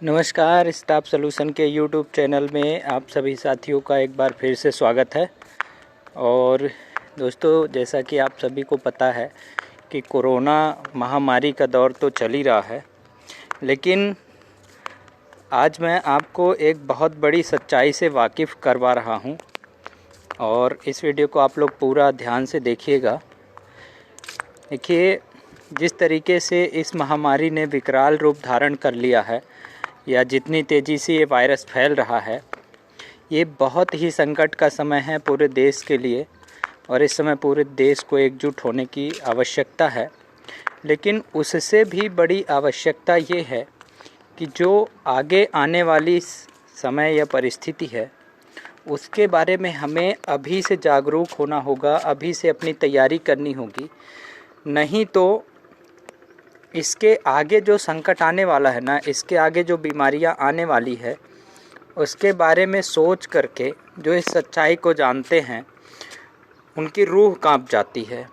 नमस्कार, staff solution के YouTube channel में आप सभी साथियों का एक बार फिर से स्वागत है। और दोस्तों, जैसा कि आप सभी को पता है कि कोरोना महामारी का दौर तो चल ही रहा है, लेकिन आज मैं आपको एक बहुत बड़ी सच्चाई से वाकिफ़ करवा रहा हूं और इस वीडियो को आप लोग पूरा ध्यान से देखिएगा। देखिए, जिस तरीके से इस महामारी ने विकराल रूप धारण कर लिया है या जितनी तेज़ी से ये वायरस फैल रहा है, ये बहुत ही संकट का समय है पूरे देश के लिए और इस समय पूरे देश को एकजुट होने की आवश्यकता है। लेकिन उससे भी बड़ी आवश्यकता ये है कि जो आगे आने वाली समय या परिस्थिति है, उसके बारे में हमें अभी से जागरूक होना होगा, अभी से अपनी तैयारी करनी होगी। नहीं तो इसके आगे जो संकट आने वाला है ना, इसके आगे जो बीमारियां आने वाली है, उसके बारे में सोच करके जो इस सच्चाई को जानते हैं उनकी रूह कांप जाती है,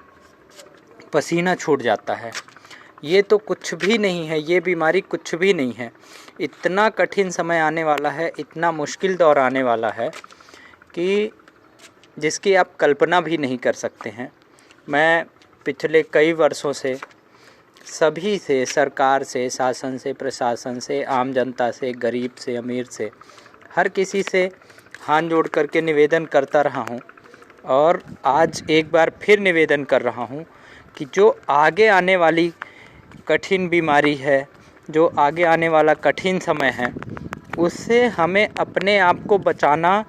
पसीना छूट जाता है। ये तो कुछ भी नहीं है, ये बीमारी कुछ भी नहीं है। इतना कठिन समय आने वाला है, इतना मुश्किल दौर आने वाला है कि जिसकी आप कल्पना भी नहीं कर सकते हैं। मैं पिछले कई वर्षों से सभी से, सरकार से, शासन से, प्रशासन से, आम जनता से, गरीब से, अमीर से, हर किसी से हाथ जोड़ करके निवेदन करता रहा हूं और आज एक बार फिर निवेदन कर रहा हूं कि जो आगे आने वाली कठिन बीमारी है, जो आगे आने वाला कठिन समय है, उससे हमें अपने आप को बचाना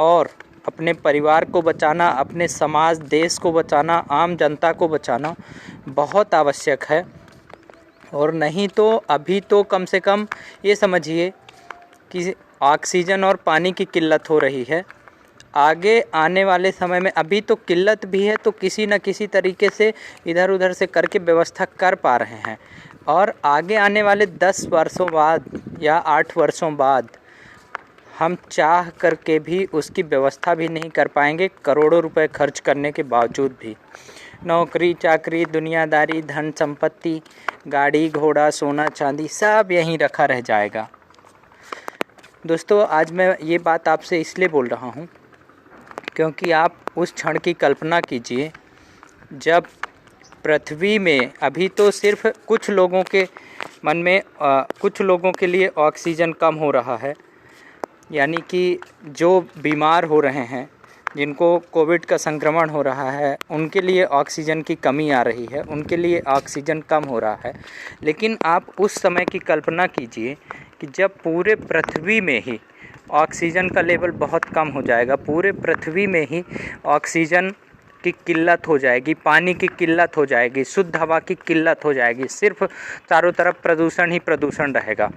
और अपने परिवार को बचाना, अपने समाज, देश को बचाना, आम जनता को बचाना बहुत आवश्यक है। और नहीं तो अभी तो कम से कम ये समझिए कि ऑक्सीजन और पानी की किल्लत हो रही है। आगे आने वाले समय में अभी तो किल्लत भी है, तो किसी न किसी तरीके से इधर उधर से करके व्यवस्था कर पा रहे हैं। और आगे आने वाले 10 वर्षों बाद या 8 वर्षों बाद हम चाह करके भी उसकी व्यवस्था भी नहीं कर पाएंगे, करोड़ों रुपए खर्च करने के बावजूद भी। नौकरी चाकरी, दुनियादारी, धन संपत्ति, गाड़ी घोड़ा, सोना चांदी सब यहीं रखा रह जाएगा। दोस्तों, आज मैं ये बात आपसे इसलिए बोल रहा हूँ क्योंकि आप उस क्षण की कल्पना कीजिए जब पृथ्वी में अभी तो सिर्फ कुछ लोगों के मन में कुछ लोगों के लिए ऑक्सीजन कम हो रहा है, यानी कि जो बीमार हो रहे हैं, जिनको कोविड का संक्रमण हो रहा है, उनके लिए ऑक्सीजन की कमी आ रही है, उनके लिए ऑक्सीजन कम हो रहा है। लेकिन आप उस समय की कल्पना कीजिए कि जब पूरे पृथ्वी में ही ऑक्सीजन का लेवल बहुत कम हो जाएगा, पूरे पृथ्वी में ही ऑक्सीजन की किल्लत हो जाएगी, पानी की किल्लत हो जाएगी, शुद्ध हवा की किल्लत हो जाएगी, सिर्फ चारों तरफ प्रदूषण ही प्रदूषण रहेगा।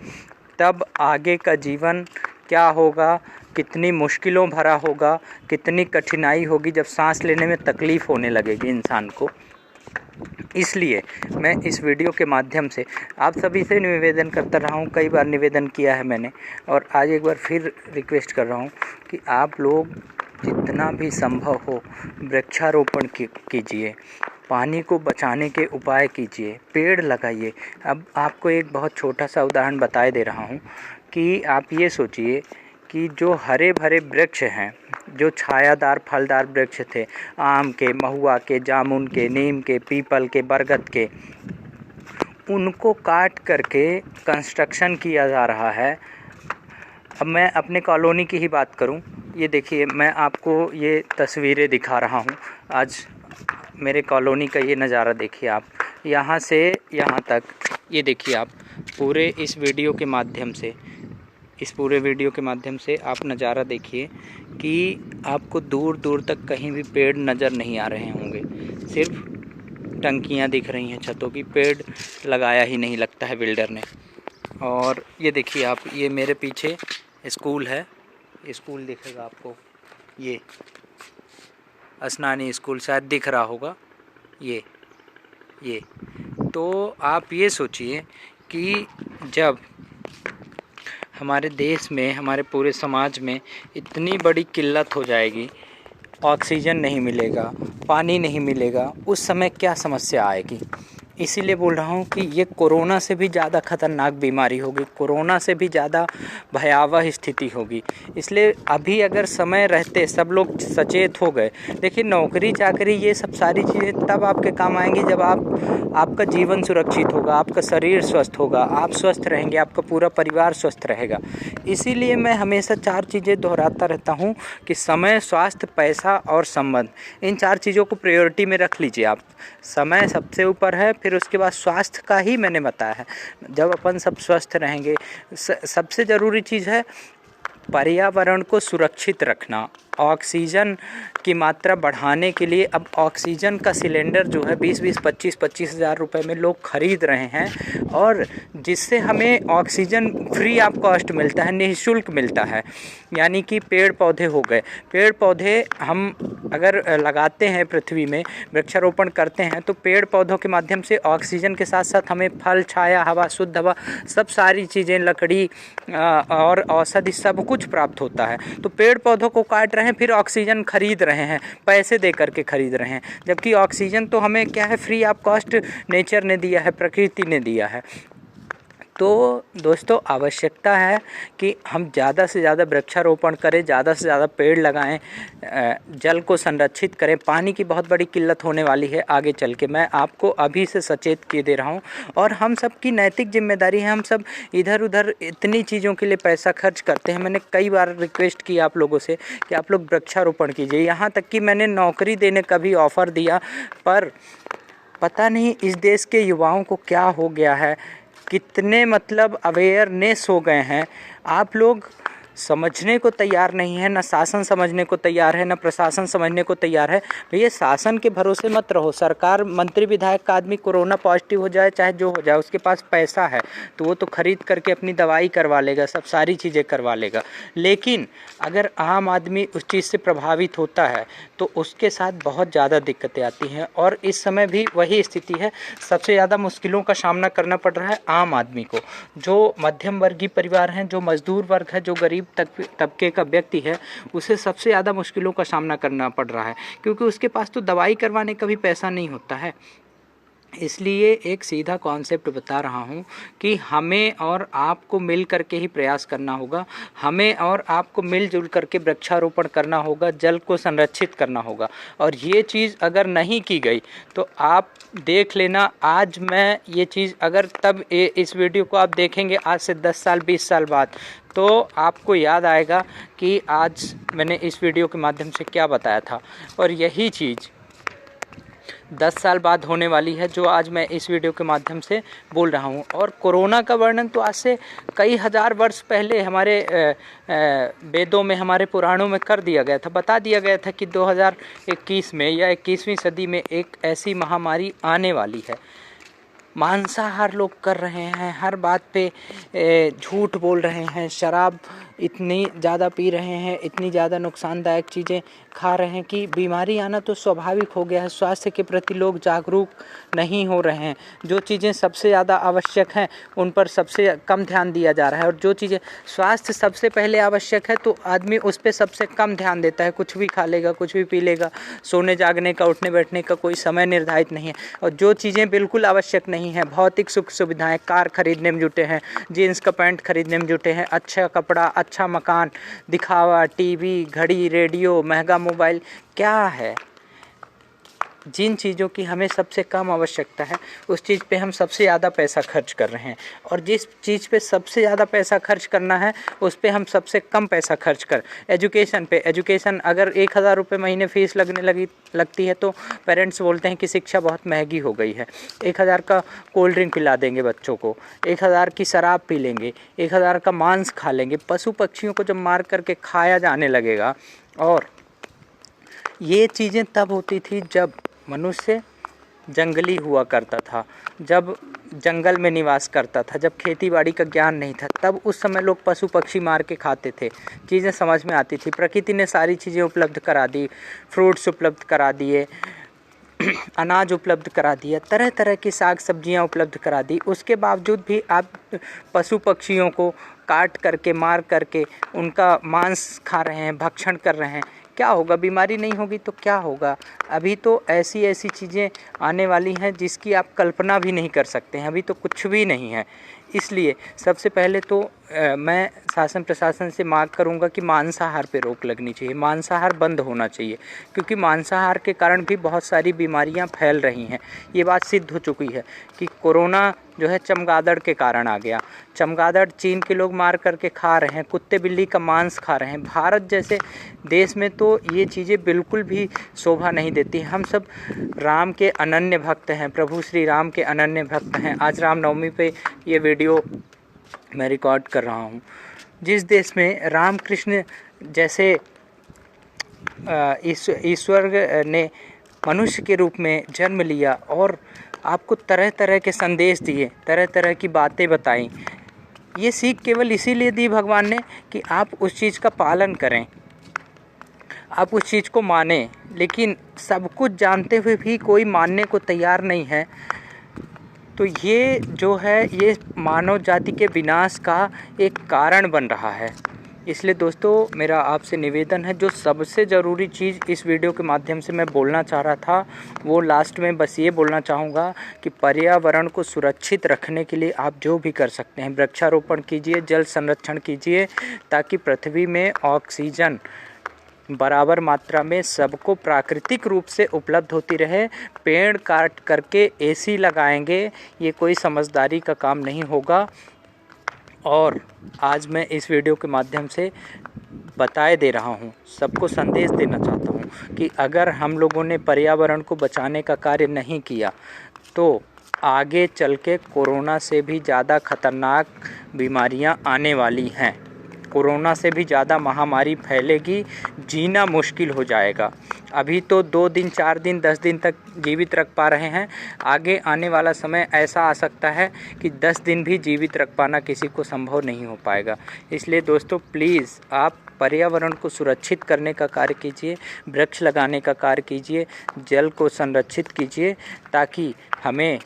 तब आगे का जीवन क्या होगा, कितनी मुश्किलों भरा होगा, कितनी कठिनाई होगी, जब सांस लेने में तकलीफ़ होने लगेगी इंसान को। इसलिए मैं इस वीडियो के माध्यम से आप सभी से निवेदन करता रहा हूँ, कई बार निवेदन किया है मैंने और आज एक बार फिर रिक्वेस्ट कर रहा हूँ कि आप लोग जितना भी संभव हो वृक्षारोपण कीजिए, पानी को बचाने के उपाय कीजिए, पेड़ लगाइए। अब आपको एक बहुत छोटा सा उदाहरण बताए दे रहा हूँ कि आप ये सोचिए कि जो हरे भरे वृक्ष हैं, जो छायादार फलदार वृक्ष थे, आम के, महुआ के, जामुन के, नीम के, पीपल के, बरगद के, उनको काट करके कंस्ट्रक्शन किया जा रहा है। अब मैं अपने कॉलोनी की ही बात करूं, ये देखिए, मैं आपको ये तस्वीरें दिखा रहा हूं। आज मेरे कॉलोनी का ये नज़ारा देखिए आप, यहाँ से यहाँ तक, ये देखिए आप पूरे इस वीडियो के माध्यम से, इस पूरे वीडियो के माध्यम से आप नज़ारा देखिए कि आपको दूर दूर तक कहीं भी पेड़ नज़र नहीं आ रहे होंगे, सिर्फ टंकियाँ दिख रही हैं छतों की, पेड़ लगाया ही नहीं लगता है बिल्डर ने। और ये देखिए आप, ये मेरे पीछे स्कूल है, स्कूल दिखेगा आपको, ये असनानी स्कूल शायद दिख रहा होगा, ये तो आप ये सोचिए कि जब हमारे देश में, हमारे पूरे समाज में इतनी बड़ी किल्लत हो जाएगी, ऑक्सीजन नहीं मिलेगा, पानी नहीं मिलेगा, उस समय क्या समस्या आएगी। इसीलिए बोल रहा हूँ कि ये कोरोना से भी ज़्यादा खतरनाक बीमारी होगी, कोरोना से भी ज़्यादा भयावह स्थिति होगी। इसलिए अभी अगर समय रहते सब लोग सचेत हो गए, देखिए नौकरी चाकरी ये सब सारी चीज़ें तब आपके काम आएंगी जब आपका जीवन सुरक्षित होगा, आपका शरीर स्वस्थ होगा, आप स्वस्थ रहेंगे, आपका पूरा परिवार स्वस्थ रहेगा। इसीलिए मैं हमेशा 4 चीज़ें दोहराता रहता हूँ कि समय, स्वास्थ्य, पैसा और संबंध, इन 4 चीज़ों को प्रायोरिटी में रख लीजिए आप। समय सबसे ऊपर है, फिर उसके बाद स्वास्थ्य का ही मैंने बताया है। जब अपन सब स्वस्थ रहेंगे, सबसे ज़रूरी चीज़ है पर्यावरण को सुरक्षित रखना। ऑक्सीजन की मात्रा बढ़ाने के लिए अब ऑक्सीजन का सिलेंडर जो है 20-20, 25-25 हज़ार रुपये में लोग ख़रीद रहे हैं, और जिससे हमें ऑक्सीजन फ्री ऑफ कॉस्ट मिलता है, निःशुल्क मिलता है। यानी कि पेड़ पौधे हो गए, पेड़ पौधे हम अगर लगाते हैं, पृथ्वी में वृक्षारोपण करते हैं, तो पेड़ पौधों के माध्यम से ऑक्सीजन के साथ साथ हमें फल, छाया, हवा, शुद्ध हवा, सब सारी चीज़ें, लकड़ी और औषधि सब कुछ प्राप्त होता है। तो पेड़ पौधों को काट रहे हैं, फिर ऑक्सीजन खरीद रहे हैं, पैसे दे करके खरीद रहे हैं, जबकि ऑक्सीजन तो हमें क्या है, फ्री ऑफ कॉस्ट नेचर ने दिया है, प्रकृति ने दिया है। तो दोस्तों आवश्यकता है कि हम ज़्यादा से ज़्यादा वृक्षारोपण करें, ज़्यादा से ज़्यादा पेड़ लगाएं, जल को संरक्षित करें। पानी की बहुत बड़ी किल्लत होने वाली है आगे चल के, मैं आपको अभी से सचेत किए दे रहा हूं। और हम सब की नैतिक जिम्मेदारी है, हम सब इधर उधर इतनी चीज़ों के लिए पैसा खर्च करते हैं। मैंने कई बार रिक्वेस्ट की आप लोगों से कि आप लोग वृक्षारोपण कीजिए, यहाँ तक कि मैंने नौकरी देने का भी ऑफ़र दिया, पर पता नहीं इस देश के युवाओं को क्या हो गया है, कितने मतलब अवेयरनेस हो गए हैं। आप लोग समझने को तैयार नहीं है, ना शासन समझने को तैयार है, ना प्रशासन समझने को तैयार है। भैया शासन के भरोसे मत रहो। सरकार, मंत्री विधायक का आदमी कोरोना पॉजिटिव हो जाए चाहे जो हो जाए, उसके पास पैसा है तो वो तो खरीद करके अपनी दवाई करवा लेगा, सब सारी चीज़ें करवा लेगा। लेकिन अगर आम आदमी उस चीज़ से प्रभावित होता है तो उसके साथ बहुत ज़्यादा दिक्कतें आती हैं। और इस समय भी वही स्थिति है, सबसे ज़्यादा मुश्किलों का सामना करना पड़ रहा है आम आदमी को। जो मध्यम वर्गीय परिवार हैं, जो मजदूर वर्ग है, जो गरीब तबके का व्यक्ति है, उसे सबसे ज़्यादा मुश्किलों का सामना करना पड़ रहा है, क्योंकि उसके पास तो दवाई करवाने का भी पैसा नहीं होता है। इसलिए एक सीधा कॉन्सेप्ट बता रहा हूँ कि हमें और आपको मिल करके ही प्रयास करना होगा, हमें और आपको मिलजुल करके वृक्षारोपण करना होगा, जल को संरक्षित करना होगा। और ये चीज़ अगर नहीं की गई तो आप देख लेना, आज मैं ये चीज़ अगर तब इस वीडियो को आप देखेंगे आज से 10 साल 20 साल बाद, तो आपको याद आएगा कि आज मैंने इस वीडियो के माध्यम से क्या बताया था। और यही चीज़ 10 साल बाद होने वाली है जो आज मैं इस वीडियो के माध्यम से बोल रहा हूँ। और कोरोना का वर्णन तो आज से कई हज़ार वर्ष पहले हमारे वेदों में, हमारे पुराणों में कर दिया गया था, बता दिया गया था कि 2021 में या 21वीं सदी में एक ऐसी महामारी आने वाली है। मांसाहार लोग कर रहे हैं, हर बात पे झूठ बोल रहे हैं, शराब इतनी ज़्यादा पी रहे हैं, इतनी ज़्यादा नुकसानदायक चीज़ें खा रहे हैं कि बीमारी आना तो स्वाभाविक हो गया है। स्वास्थ्य के प्रति लोग जागरूक नहीं हो रहे हैं। जो चीज़ें सबसे ज़्यादा आवश्यक हैं उन पर सबसे कम ध्यान दिया जा रहा है, और जो चीज़ें स्वास्थ्य सबसे पहले आवश्यक है तो आदमी उस पर सबसे कम ध्यान देता है। कुछ भी खा लेगा, कुछ भी पी लेगा, सोने जागने का, उठने बैठने का कोई समय निर्धारित नहीं है। और जो चीज़ें बिल्कुल आवश्यक नहीं है, भौतिक सुख सुविधाएँ, कार खरीदने में जुटे हैं, जीन्स का पैंट खरीदने में जुटे हैं, अच्छा कपड़ा, अच्छा मकान, दिखावा, टीवी, घड़ी, रेडियो, महंगा मोबाइल, क्या है जिन चीज़ों की हमें सबसे कम आवश्यकता है उस चीज़ पे हम सबसे ज़्यादा पैसा खर्च कर रहे हैं। और जिस चीज़ पे सबसे ज़्यादा पैसा खर्च करना है उस पे हम सबसे कम पैसा खर्च कर। एजुकेशन पे, एजुकेशन अगर 1000 रुपये महीने फ़ीस लगती है तो पेरेंट्स बोलते हैं कि शिक्षा बहुत महंगी हो गई है। 1000 का कोल्ड ड्रिंक पिला देंगे बच्चों को, 1000 की शराब पी लेंगे, 1000 का मांस खा लेंगे। पशु पक्षियों को जब मार करके खाया जाने लगेगा, और ये चीज़ें तब होती थी जब मनुष्य जंगली हुआ करता था, जब जंगल में निवास करता था, जब खेतीबाड़ी का ज्ञान नहीं था, तब उस समय लोग पशु पक्षी मार के खाते थे, चीज़ें समझ में आती थी। प्रकृति ने सारी चीज़ें उपलब्ध करा दी, फ्रूट्स उपलब्ध करा दिए, अनाज उपलब्ध करा दिया, तरह तरह की साग सब्जियां उपलब्ध करा दी। उसके बावजूद भी आप पशु पक्षियों को काट करके, मार करके उनका मांस खा रहे हैं, भक्षण कर रहे हैं। क्या होगा, बीमारी नहीं होगी तो क्या होगा। अभी तो ऐसी ऐसी चीज़ें आने वाली हैं जिसकी आप कल्पना भी नहीं कर सकते हैं, अभी तो कुछ भी नहीं है। इसलिए सबसे पहले तो मैं शासन प्रशासन से मांग करूंगा कि मांसाहार पे रोक लगनी चाहिए, मांसाहार बंद होना चाहिए, क्योंकि मांसाहार के कारण भी बहुत सारी बीमारियां फैल रही हैं। ये बात सिद्ध हो चुकी है कि कोरोना जो है चमगादड़ के कारण आ गया। चमगादड़ चीन के लोग मार करके खा रहे हैं, कुत्ते बिल्ली का मांस खा रहे हैं। भारत जैसे देश में तो ये चीज़ें बिल्कुल भी शोभा नहीं देती। हम सब राम के अनन्य भक्त हैं, प्रभु श्री राम के अनन्य भक्त हैं। आज रामनवमी पे ये वीडियो मैं रिकॉर्ड कर रहा हूँ। जिस देश में राम कृष्ण जैसे ईश्वर ने मनुष्य के रूप में जन्म लिया और आपको तरह तरह के संदेश दिए, तरह तरह की बातें बताई, ये सीख केवल इसीलिए दी भगवान ने कि आप उस चीज़ का पालन करें, आप उस चीज़ को मानें। लेकिन सब कुछ जानते हुए भी कोई मानने को तैयार नहीं है, तो ये जो है ये मानव जाति के विनाश का एक कारण बन रहा है। इसलिए दोस्तों मेरा आपसे निवेदन है, जो सबसे ज़रूरी चीज़ इस वीडियो के माध्यम से मैं बोलना चाह रहा था, वो लास्ट में बस ये बोलना चाहूँगा कि पर्यावरण को सुरक्षित रखने के लिए आप जो भी कर सकते हैं, वृक्षारोपण कीजिए, जल संरक्षण कीजिए, ताकि पृथ्वी में ऑक्सीजन बराबर मात्रा में सबको प्राकृतिक रूप से उपलब्ध होती रहे। पेड़ काट करके एसी लगाएंगे, ये कोई समझदारी का काम नहीं होगा। और आज मैं इस वीडियो के माध्यम से बताए दे रहा हूँ, सबको संदेश देना चाहता हूँ कि अगर हम लोगों ने पर्यावरण को बचाने का कार्य नहीं किया तो आगे चल के कोरोना से भी ज़्यादा खतरनाक बीमारियाँ आने वाली हैं। कोरोना से भी ज़्यादा महामारी फैलेगी, जीना मुश्किल हो जाएगा। अभी तो 2 दिन 4 दिन 10 दिन तक जीवित रख पा रहे हैं, आगे आने वाला समय ऐसा आ सकता है कि 10 दिन भी जीवित रख पाना किसी को संभव नहीं हो पाएगा। इसलिए दोस्तों प्लीज़ आप पर्यावरण को सुरक्षित करने का कार्य कीजिए, वृक्ष लगाने का कार्य कीजिए, जल को संरक्षित कीजिए, ताकि हमें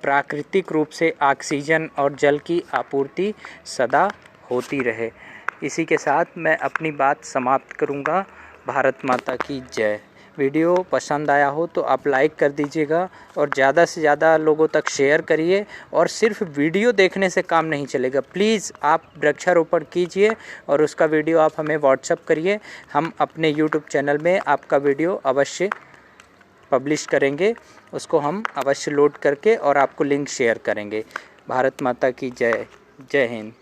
प्राकृतिक रूप से ऑक्सीजन और जल की आपूर्ति सदा होती रहे। इसी के साथ मैं अपनी बात समाप्त करूंगा। भारत माता की जय। वीडियो पसंद आया हो तो आप लाइक कर दीजिएगा और ज़्यादा से ज़्यादा लोगों तक शेयर करिए। और सिर्फ वीडियो देखने से काम नहीं चलेगा, प्लीज़ आप वृक्षारोपण कीजिए और उसका वीडियो आप हमें व्हाट्सएप करिए। हम अपने यूट्यूब चैनल में आपका वीडियो अवश्य पब्लिश करेंगे, उसको हम अवश्य लोड करके और आपको लिंक शेयर करेंगे। भारत माता की जय। जय हिंद।